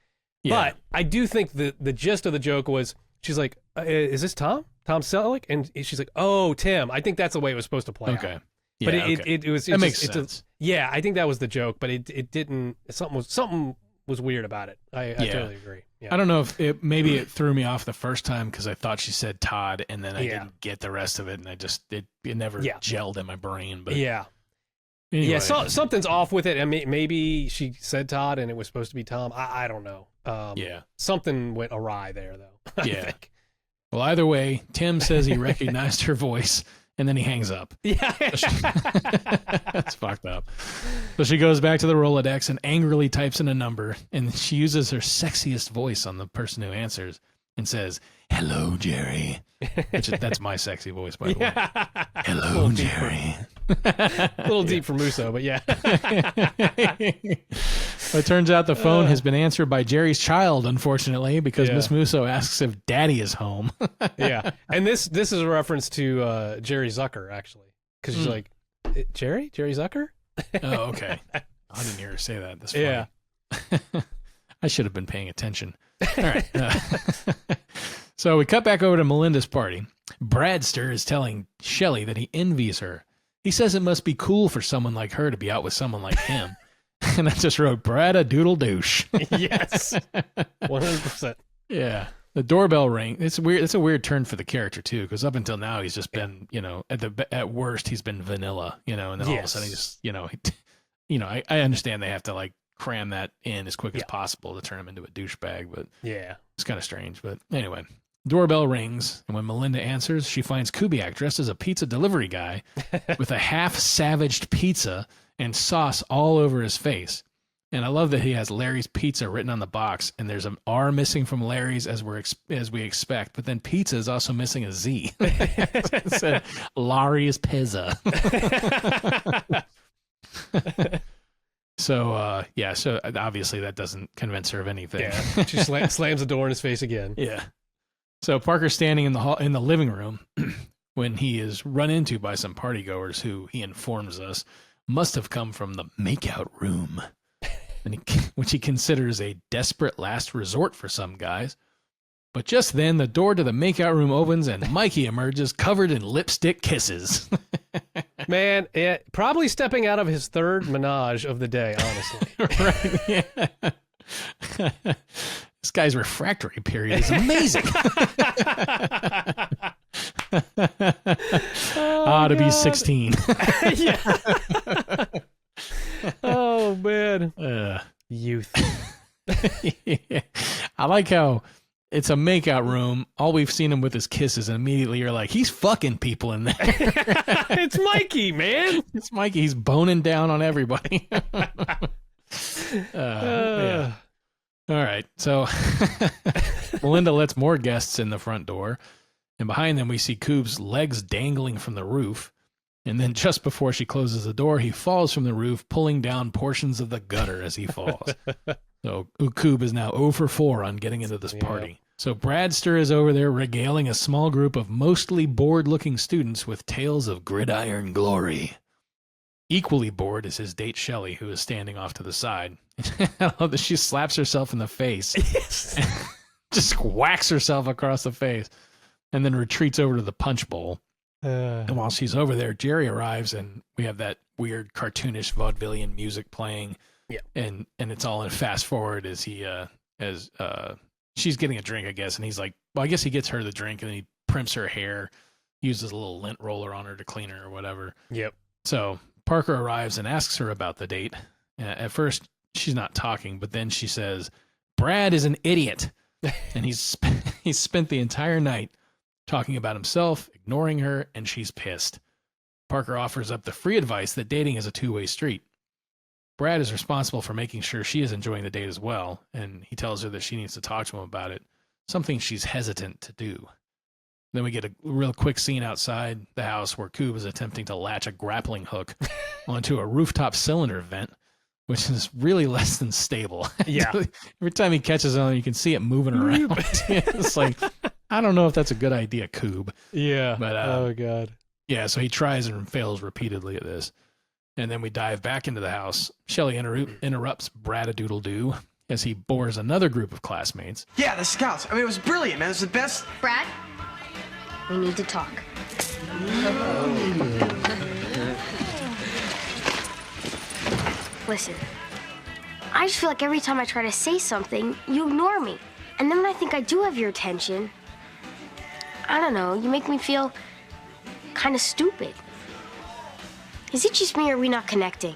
S1: Yeah. But I do think the gist of the joke was, she's like, "Is this Tom? Tom Selleck?" And she's like, "Oh, Tim." I think that's the way it was supposed to play out.
S2: Yeah,
S1: but it was...
S2: That makes sense.
S1: Yeah, I think that was the joke, but it didn't... Something was weird about it. I totally agree. Yeah.
S2: I don't know if maybe it threw me off the first time because I thought she said Todd, and then I didn't get the rest of it, and it never gelled in my brain. But anyway.
S1: Something's off with it. I mean, maybe she said Todd, and it was supposed to be Tom. I don't know. Something went awry there, though. I think.
S2: Well, either way, Tim says he recognized her voice, and then he hangs up.
S1: Yeah.
S2: That's fucked up. So she goes back to the Rolodex and angrily types in a number, and she uses her sexiest voice on the person who answers and says, "Hello, Jerry." That's my sexy voice, by the way. "Hello, Jerry."
S1: A little deep for Musso, but yeah.
S2: It turns out the phone has been answered by Jerry's child, unfortunately, because Miss Musso asks if Daddy is home.
S1: Yeah, and this is a reference to Jerry Zucker, actually, because she's like, Jerry Zucker?
S2: Oh, okay. I didn't hear her say that. That's funny. Yeah. I should have been paying attention. All right. So we cut back over to Melinda's party. Bradster is telling Shelly that he envies her. He says it must be cool for someone like her to be out with someone like him. And I just wrote, Brad a doodle douche.
S1: Yes. 100%.
S2: Yeah. The doorbell ring. It's weird. It's a weird turn for the character too, because up until now he's just been, at worst he's been vanilla, and then all of a sudden he's, I understand they have to like cram that in as quick as possible to turn him into a douchebag, but
S1: yeah,
S2: it's kind of strange. But anyway, doorbell rings, and when Melinda answers, she finds Kubiac dressed as a pizza delivery guy with a half-savaged pizza and sauce all over his face. And I love that he has Larry's Pizza written on the box, and there's an R missing from Larry's as we expect, but then pizza is also missing a Z. It said Larry's Pizza. So so obviously that doesn't convince her of anything.
S1: Yeah, she slams the door in his face again.
S2: Yeah. So Parker's standing in the living room when he is run into by some partygoers who he informs us must have come from the makeout room. Which he considers a desperate last resort for some guys. But just then, the door to the makeout room opens and Mikey emerges covered in lipstick kisses.
S1: Man, probably stepping out of his third menage of the day, honestly.
S2: Right, yeah. This guy's refractory period is amazing. To be 16.
S1: Yeah. Oh man, youth.
S2: Yeah. I like how it's a makeout room. All we've seen him with is kisses, and immediately you're like, he's fucking people in there.
S1: It's Mikey, man.
S2: It's Mikey. He's boning down on everybody. Yeah. All right. So Melinda lets more guests in the front door, and behind them we see Coob's legs dangling from the roof. And then just before she closes the door, he falls from the roof, pulling down portions of the gutter as he falls. So Coob is now 0 for 4 on getting into this party. So Bradster is over there regaling a small group of mostly bored-looking students with tales of gridiron glory. Equally bored is his date Shelly, who is standing off to the side. I love that she slaps herself in the face.
S1: Yes.
S2: Just whacks herself across the face and then retreats over to the punch bowl. And while she's over there, Jerry arrives, and we have that weird cartoonish vaudevillian music playing.
S1: Yeah,
S2: and it's all in fast forward as she's getting a drink, I guess, and he's like, well, I guess he gets her the drink, and then he primps her hair, uses a little lint roller on her to clean her or whatever.
S1: Yep.
S2: So Parker arrives and asks her about the date. At first, she's not talking, but then she says, "Brad is an idiot," and he's spent the entire night talking about himself, ignoring her, and she's pissed. Parker offers up the free advice that dating is a two-way street. Brad is responsible for making sure she is enjoying the date as well, and he tells her that she needs to talk to him about it, something she's hesitant to do. Then we get a real quick scene outside the house where Coob is attempting to latch a grappling hook onto a rooftop cylinder vent, which is really less than stable.
S1: Yeah.
S2: Every time he catches on, you can see it moving around. It's like, I don't know if that's a good idea, Coob.
S1: Yeah.
S2: But
S1: oh god.
S2: Yeah, so he tries and fails repeatedly at this. And then we dive back into the house. Shelly interrupts Brad-a-doodle-doo as he bores another group of classmates.
S9: Yeah, the scouts. I mean, it was brilliant, man. It was the best.
S7: Brad, we need to talk. Listen, I just feel like every time I try to say something, you ignore me. And then when I think I do have your attention, I don't know, you make me feel kind of stupid. Is it just me or are we not connecting?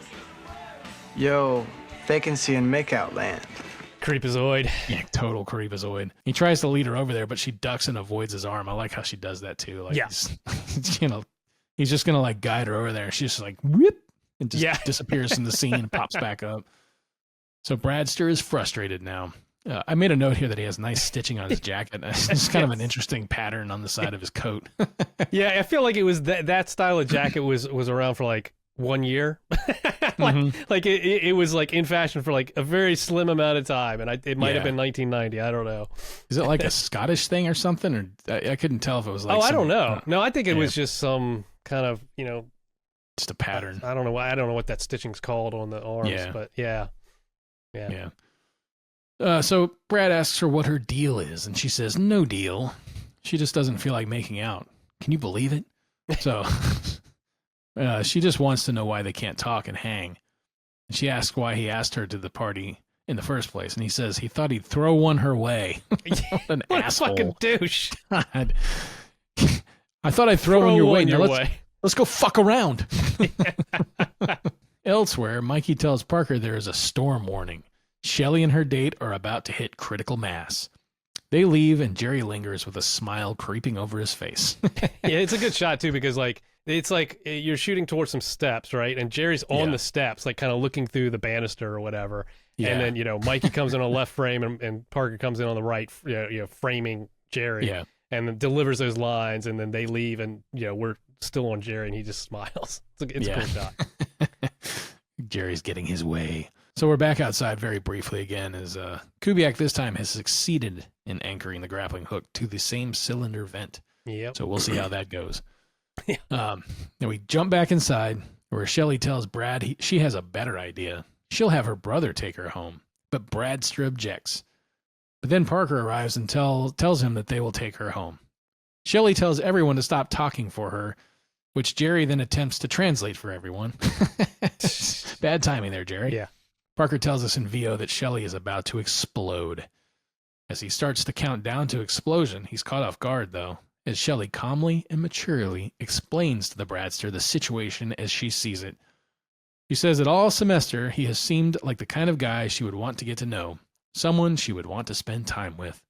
S9: Yo, vacancy in makeout land.
S1: Creepazoid.
S2: Yeah, total creepazoid. He tries to lead her over there, but she ducks and avoids his arm. I like how she does that too. Like,
S1: yeah.
S2: He's just gonna like guide her over there. She's just like whoop and just disappears from the scene and pops back up. So Bradster is frustrated now. I made a note here that he has nice stitching on his jacket. It's kind of an interesting pattern on the side of his coat.
S1: Yeah, I feel like it was that style of jacket was around for like 1 year. Like it was like in fashion for like a very slim amount of time, and it might have been 1990. I don't know.
S2: Is it like a Scottish thing or something? Or I couldn't tell if it was like.
S1: I don't know. No, I think it was just some kind of
S2: Just a pattern.
S1: I don't know why. I don't know what that stitching's called on the arms, but yeah.
S2: So Brad asks her what her deal is, and she says, no deal. She just doesn't feel like making out. Can you believe it? So she just wants to know why they can't talk and hang. She asks why he asked her to the party in the first place, and he says he thought he'd throw one her way. What an asshole.
S1: Fucking douche.
S2: God. I thought I'd throw one your way. Now let's go fuck around. Elsewhere, Mikey tells Parker there is a storm warning. Shelly and her date are about to hit critical mass. They leave, and Jerry lingers with a smile creeping over his face.
S1: Yeah, it's a good shot, too, because, like, it's like you're shooting towards some steps, right? And Jerry's on the steps, like, kind of looking through the banister or whatever. Yeah. And then, you know, Mikey comes in on the left frame, and Parker comes in on the right, framing Jerry. Yeah. And then delivers those lines, and then they leave, and, you know, we're still on Jerry, and he just smiles. It's a cool shot.
S2: Jerry's getting his way. So we're back outside very briefly again as Kubiac this time has succeeded in anchoring the grappling hook to the same cylinder vent.
S1: Yep.
S2: So we'll see how that goes. Then we jump back inside where Shelly tells Brad she has a better idea. She'll have her brother take her home, but Bradster objects. But then Parker arrives and tells him that they will take her home. Shelly tells everyone to stop talking for her, which Jerry then attempts to translate for everyone. Bad timing there, Jerry.
S1: Yeah.
S2: Parker tells us in VO that Shelly is about to explode. As he starts to count down to explosion, he's caught off guard, though, as Shelly calmly and maturely explains to the Bradster the situation as she sees it. She says that all semester he has seemed like the kind of guy she would want to get to know, someone she would want to spend time with.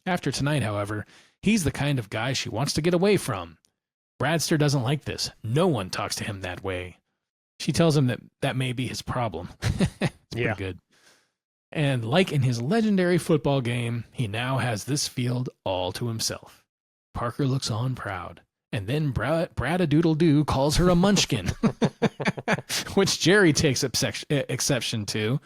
S2: After tonight, however, he's the kind of guy she wants to get away from. Bradster doesn't like this. No one talks to him that way. She tells him that may be his problem. It's pretty good. And like in his legendary football game, he now has this field all to himself. Parker looks on proud. And then Brad-a-doodle-doo calls her a munchkin, which Jerry takes exception to.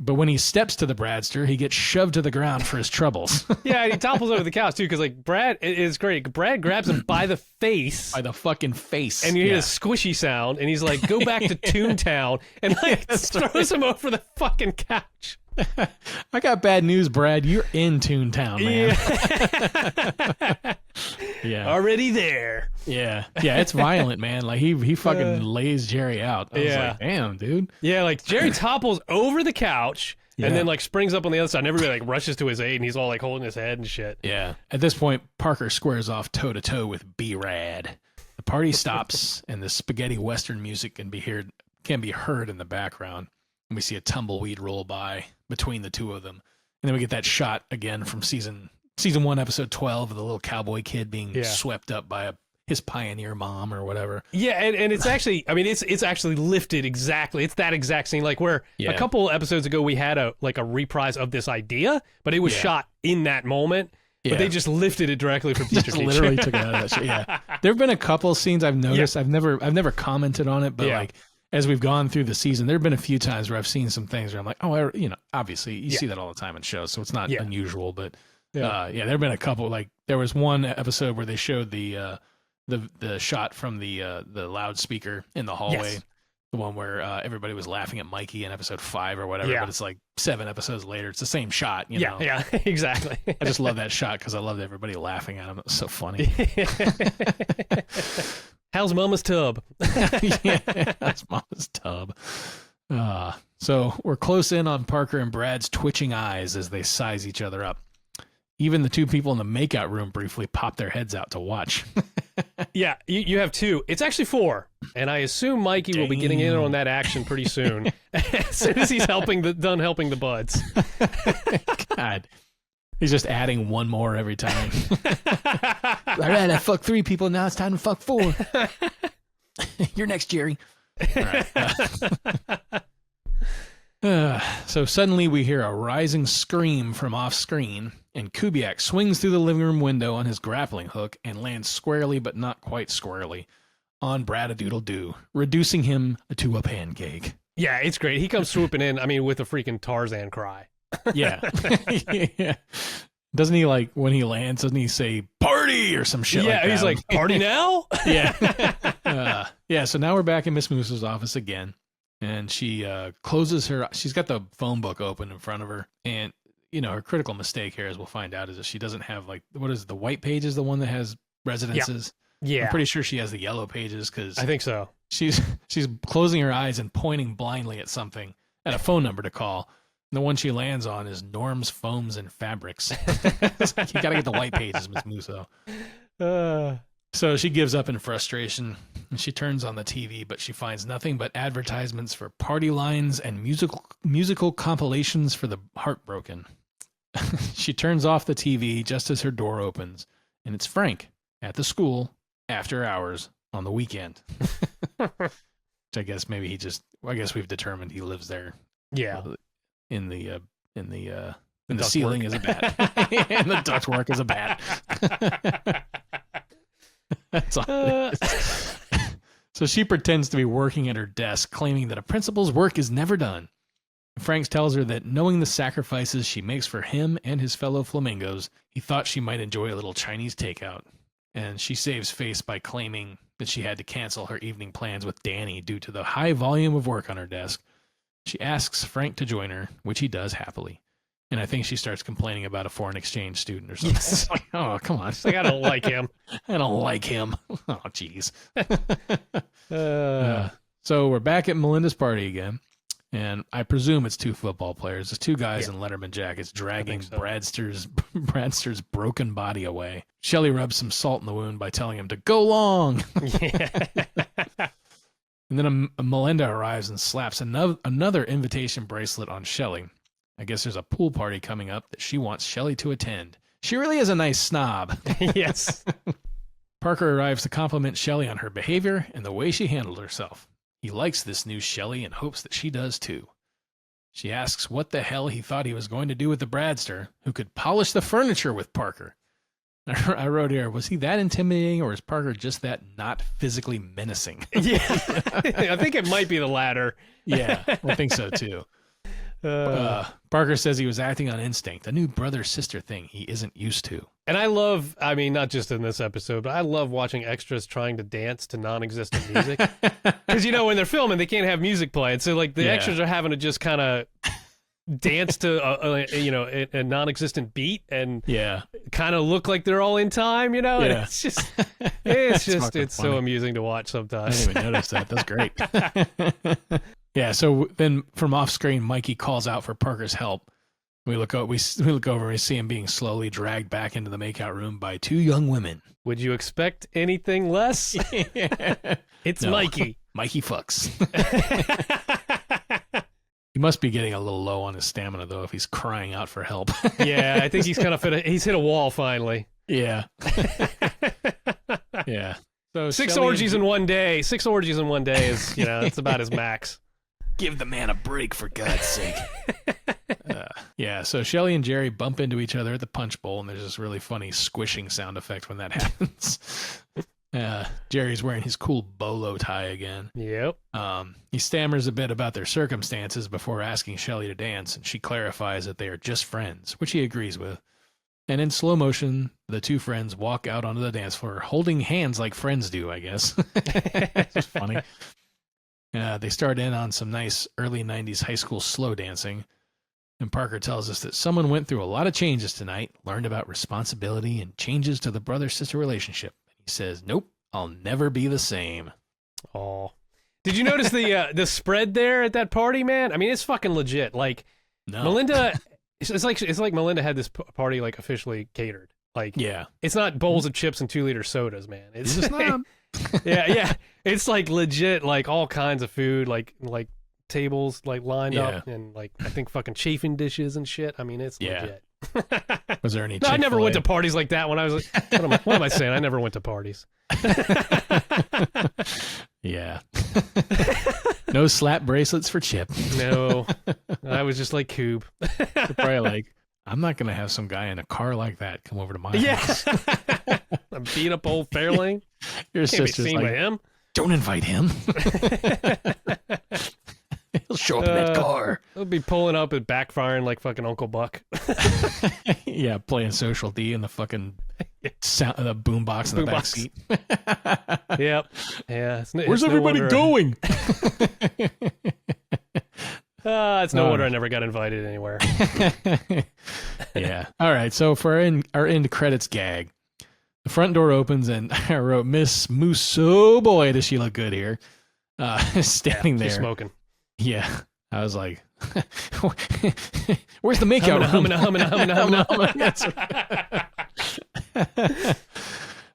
S2: But when he steps to the Bradster, he gets shoved to the ground for his troubles.
S1: Yeah, and he topples over the couch, too, because, like, Brad is great. Brad grabs him by the face.
S2: By the fucking face.
S1: And you hear a squishy sound, and he's like, go back to Toontown, and, like, throws him over the fucking couch.
S2: I got bad news, Brad. You're in Toontown, man. Yeah.
S1: Already there.
S2: Yeah. Yeah, it's violent, man. Like, he fucking lays Jerry out. I was like, damn, dude.
S1: Yeah, like, Jerry topples over the couch and then, like, springs up on the other side, and everybody, like, rushes to his aid, and he's all, like, holding his head and shit.
S2: Yeah. At this point, Parker squares off toe-to-toe with B-Rad. The party stops, and the spaghetti western music can be heard in the background. And we see a tumbleweed roll by between the two of them. And then we get that shot again from season 1, episode 12 of the little cowboy kid being swept up by his pioneer mom or whatever.
S1: Yeah, and it's actually, I mean, it's actually lifted exactly. It's that exact scene, like where a couple episodes ago we had a reprise of this idea, but it was shot in that moment. Yeah. But they just lifted it directly from Teacher Teacher.
S2: Literally took it out of that shit. Yeah. There have been a couple scenes I've noticed. I've never commented on it, but like as we've gone through the season, there have been a few times where I've seen some things where I'm like, oh, obviously you see that all the time in shows, so it's not unusual. But there have been a couple. Like there was one episode where they showed the shot from the loudspeaker in the hallway, the one where everybody was laughing at Mikey in episode 5 or whatever. But it's like 7 episodes later, it's the same shot. You know?
S1: Yeah, exactly.
S2: I just love that shot because I loved everybody laughing at him. It was so funny.
S1: How's Mama's tub?
S2: How's Mama's tub? So we're close in on Parker and Brad's twitching eyes as they size each other up. Even the two people in the makeout room briefly pop their heads out to watch.
S1: Yeah, you have 2. It's actually 4. And I assume Mikey will be getting in on that action pretty soon. As soon as he's done helping the buds.
S2: God. He's just adding one more every time. All right, I fucked 3 people. Now it's time to fuck 4. You're next, Jerry. All right. So suddenly we hear a rising scream from off screen, and Kubiac swings through the living room window on his grappling hook and lands squarely, but not quite squarely, on Brad-a-doodle-doo, reducing him to a pancake.
S1: Yeah, it's great. He comes swooping in, with a freaking Tarzan cry.
S2: Yeah. Yeah. Doesn't he, when he lands, doesn't he say, party or some shit like that?
S1: Yeah, he's like, party now?
S2: Yeah. Yeah, so now we're back in Miss Moose's office again, and she closes her. She's got the phone book open in front of her, and her critical mistake here, as we'll find out, is that she doesn't have what is it, the white page is the one that has residences.
S1: Yeah,
S2: I'm pretty sure she has the yellow pages because
S1: I think so.
S2: She's closing her eyes and pointing blindly at something, at a phone number to call. And the one she lands on is Norm's Foams and Fabrics. It's like, you gotta get the white pages, Miss Musso. So she gives up in frustration, and she turns on the TV, but she finds nothing but advertisements for party lines and musical compilations for the heartbroken. She turns off the TV just as her door opens, and it's Frank at the school after hours on the weekend. Which I guess maybe I guess we've determined he lives there.
S1: Yeah.
S2: In the ceiling is a bat. And the ductwork is a bat. That's all it is. So she pretends to be working at her desk, claiming that a principal's work is never done. Frank tells her that knowing the sacrifices she makes for him and his fellow flamingos, he thought she might enjoy a little Chinese takeout. And she saves face by claiming that she had to cancel her evening plans with Danny due to the high volume of work on her desk. She asks Frank to join her, which he does happily. And I think she starts complaining about a foreign exchange student or something.
S1: Yes.
S2: Like, oh, come on.
S1: She's like, I don't like him.
S2: I don't like him. Oh, jeez. So we're back at Melinda's party again. And I presume it's two football players. It's two guys in Letterman jackets dragging Bradster's broken body away. Shelly rubs some salt in the wound by telling him to go long.
S1: Yeah.
S2: And then Melinda arrives and slaps another invitation bracelet on Shelly. I guess there's a pool party coming up that she wants Shelly to attend. She really is a nice snob.
S1: Yes.
S2: Parker arrives to compliment Shelly on her behavior and the way she handled herself. He likes this new Shelly and hopes that she does too. She asks what the hell he thought he was going to do with the Bradster, who could polish the furniture with Parker. I wrote here, was he that intimidating, or is Parker just that not physically menacing?
S1: Yeah. I think it might be the latter.
S2: Yeah, I think so too. Parker says he was acting on instinct, a new brother-sister thing he isn't used to.
S1: And I mean, not just in this episode, but I love watching extras trying to dance to non-existent music. Because, when they're filming, they can't have music playing. So, the extras are having to just kind of dance to, a non-existent beat and kind of look like they're all in time, And it's just, it's so amusing to watch sometimes.
S2: I didn't even notice that. That's great. Yeah, so then from off screen, Mikey calls out for Parker's help. We look over and we see him being slowly dragged back into the makeout room by two young women.
S1: Would you expect anything less? It's no, Mikey.
S2: Mikey fucks. He must be getting a little low on his stamina, though, if he's crying out for help.
S1: Yeah, I think he's kind of he's hit a wall finally.
S2: Yeah. Yeah. So
S1: Six orgies in one day is, it's about his max.
S2: Give the man a break, for God's sake. Yeah, so Shelly and Jerry bump into each other at the punch bowl, and there's this really funny squishing sound effect when that happens. Jerry's wearing his cool bolo tie again.
S1: Yep.
S2: He stammers a bit about their circumstances before asking Shelly to dance, and she clarifies that they are just friends, which he agrees with. And in slow motion, the two friends walk out onto the dance floor, holding hands like friends do, I guess. It's funny. They start in on some nice early 90s high school slow dancing. And Parker tells us that someone went through a lot of changes tonight, learned about responsibility and changes to the brother-sister relationship. He says, nope, I'll never be the same.
S1: Oh. Did you notice the spread there at that party, man? I mean, it's fucking legit. Like, no. Melinda... It's like Melinda had this party officially catered.
S2: Yeah,
S1: it's not bowls of chips and 2-liter sodas, man. It's
S2: just not.
S1: Yeah. It's legit, all kinds of food, like tables lined up, and I think fucking chafing dishes and shit. I mean, it's legit.
S2: Was there any?
S1: No, I never went to parties like that when I was. What am I saying? I never went to parties.
S2: Yeah. No slap bracelets for Chip.
S1: No. I was just like Coob.
S2: You're probably I'm not going to have some guy in a car like that come over to my house.
S1: I'm beating up old Fairlane.
S2: Your
S1: Can't be
S2: sister's
S1: seen by him.
S2: Don't invite him. He'll show up in that car.
S1: He'll be pulling up and backfiring like fucking Uncle Buck.
S2: Yeah, playing Social D in the fucking Sound the boombox in the back seat.
S1: Yep. Yeah.
S2: Where's everybody going?
S1: It's no wonder I never got invited anywhere.
S2: Yeah. All right. So for our end credits gag, the front door opens and I wrote Miss Moose. Oh boy, does she look good here? Standing there,
S1: smoking.
S2: Yeah. I was like, "Where's the makeout room?"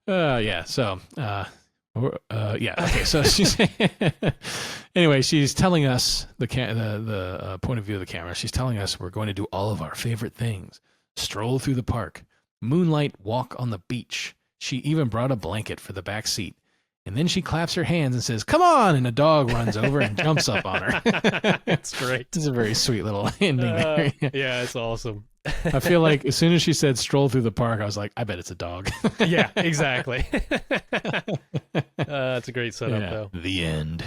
S2: Yeah. So, yeah. Okay. So she's anyway. She's telling us the point of view of the camera. She's telling us we're going to do all of our favorite things: stroll through the park, moonlight walk on the beach. She even brought a blanket for the back seat. And then she claps her hands and says, "Come on!" And a dog runs over and jumps up on her.
S1: That's great.
S2: It's a very sweet little ending there.
S1: Yeah, it's awesome.
S2: I feel like as soon as she said stroll through the park, I was like, I bet it's a dog.
S1: Yeah, exactly. It's a great setup, though.
S2: The end.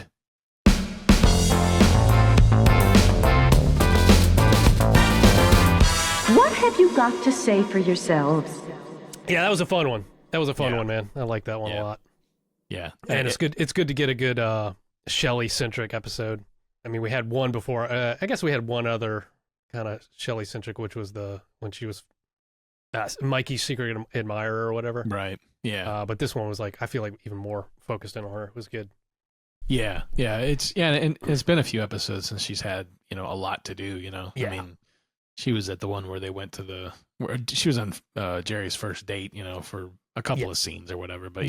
S10: What have you got to say for yourselves?
S1: Yeah, that was a fun one. That was a fun one, man. I like that one a lot.
S2: Yeah.
S1: And it's good to get a good Shelly-centric episode. I mean, we had one before. I guess we had one other kind of Shelly-centric, which was when she was Mikey's secret admirer or whatever.
S2: Right. Yeah.
S1: But this one was like, I feel like even more focused in on her. It was good.
S2: Yeah. Yeah. And it's been a few episodes since she's had, a lot to do, Yeah. I mean, she was at the one where they went to she was on Jerry's first date, for a couple of scenes or whatever. But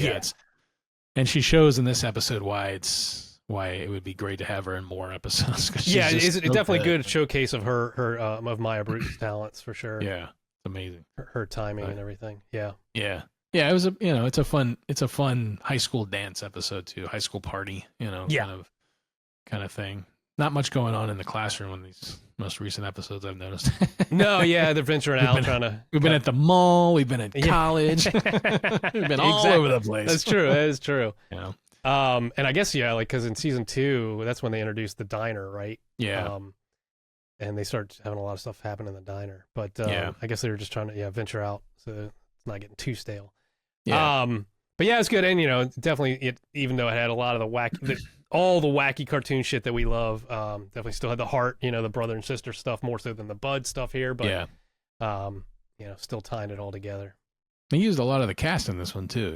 S2: and she shows in this episode why it would be great to have her in more episodes.
S1: It's definitely good showcase of her of Maya Brute's talents for sure.
S2: Yeah, it's amazing.
S1: Her timing and everything. Yeah.
S2: Yeah. Yeah, it was it's a fun high school dance episode too, high school party, kind of thing. Not much going on in the classroom in these most recent episodes I've noticed.
S1: No, yeah, they're venturing out
S2: We've been at the mall, we've been at college. We've been all over the place.
S1: That's true. That is true.
S2: Yeah.
S1: And I guess because in season 2, that's when they introduced the diner, right?
S2: Yeah.
S1: And they start having a lot of stuff happen in the diner. But I guess they were just trying to venture out so it's not getting too stale.
S2: Yeah.
S1: But yeah, it's good, and definitely even though it had a lot of the all the wacky cartoon shit that we love, definitely still had the heart, the brother and sister stuff more so than the Bud stuff here. But still tying it all together.
S2: They used a lot of the cast in this one too.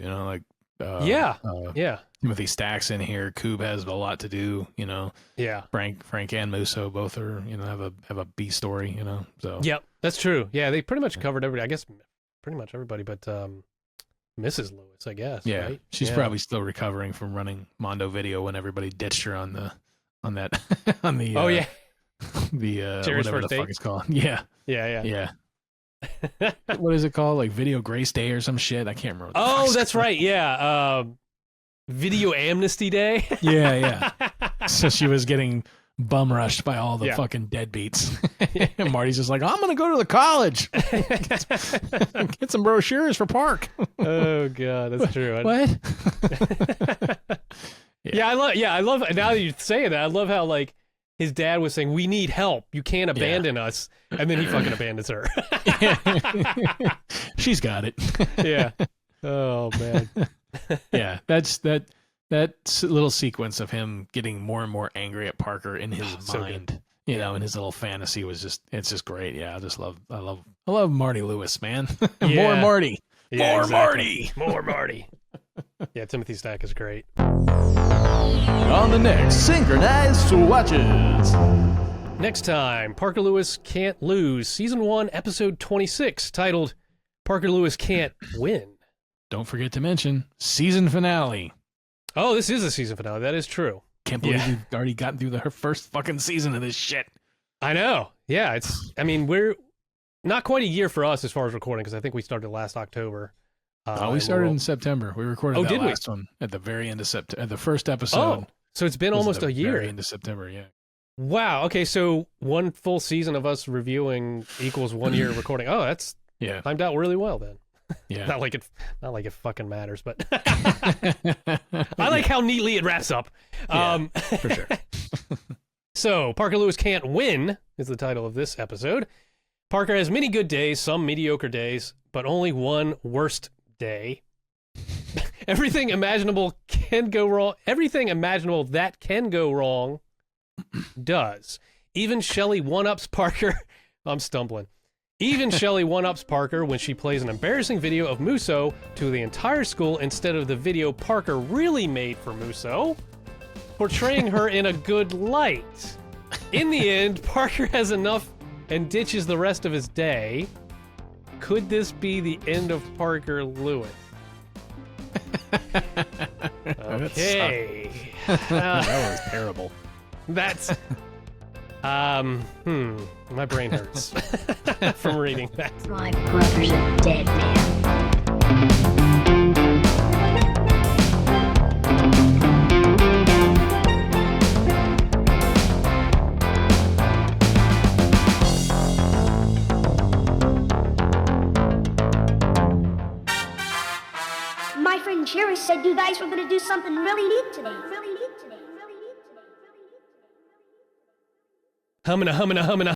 S2: Timothy Stack's in here. Coob has a lot to do.
S1: Yeah.
S2: Frank and Musso both are have a B story. So.
S1: Yep, that's true. Yeah, they pretty much covered everybody. I guess pretty much everybody, but Mrs. Lewis, I guess.
S2: Yeah,
S1: right?
S2: She's probably still recovering from running Mondo Video when everybody ditched her on the the
S1: Jerry's
S2: whatever the
S1: first
S2: fuck it's called. Yeah. What is it called? Like Video Grace Day or some shit? I can't remember.
S1: That's right. Yeah. Video Amnesty Day.
S2: Yeah. So she was getting bum rushed by all the fucking deadbeats. And Marty's just like, I'm gonna go to the college, get some brochures for Park.
S1: Oh god, that's true.
S2: What?
S1: I love now that you say that, I love how like his dad was saying, we need help, you can't abandon us, and then he fucking abandons her.
S2: She's got it.
S1: Yeah. Oh man.
S2: Yeah, that little sequence of him getting more and more angry at Parker in his mind, in his little fantasy it's just great. Yeah, I love Marty Lewis, man. More Marty.
S1: Yeah, Marty. Yeah, Timothy Stack is great.
S11: On the next Synchronize Swatches.
S1: Next time, Parker Lewis Can't Lose, Season 1, Episode 26, titled Parker Lewis Can't Win.
S2: Don't forget to mention season finale.
S1: Oh, this is a season finale. That is true.
S2: Can't believe we've already gotten through her first fucking season of this shit.
S1: I know. Yeah, we're not quite a year for us as far as recording, because I think we started last October.
S2: We started in September. We recorded that last one at the very end of September. The first episode.
S1: Oh, so it's been almost a year.
S2: Very end of September, yeah.
S1: Wow. Okay, so one full season of us reviewing equals 1 year of recording. Oh, that's timed out really well then.
S2: Yeah.
S1: Not like it fucking matters, but I like how neatly it wraps up.
S2: For sure.
S1: So, Parker Lewis Can't Win is the title of this episode. Parker has many good days, some mediocre days, but only one worst day. Everything imaginable can go wrong. Everything imaginable that can go wrong does. Even Shelly one-ups Parker. I'm stumbling. Even Shelly one-ups Parker when she plays an embarrassing video of Musso to the entire school instead of the video Parker really made for Musso, portraying her in a good light. In the end, Parker has enough and ditches the rest of his day. Could this be the end of Parker Lewis? Okay.
S2: That was terrible.
S1: That's... my brain hurts from reading that.
S7: My brother's a dead man.
S12: My friend Jerry said you guys were going to do something really neat today.
S1: Humming.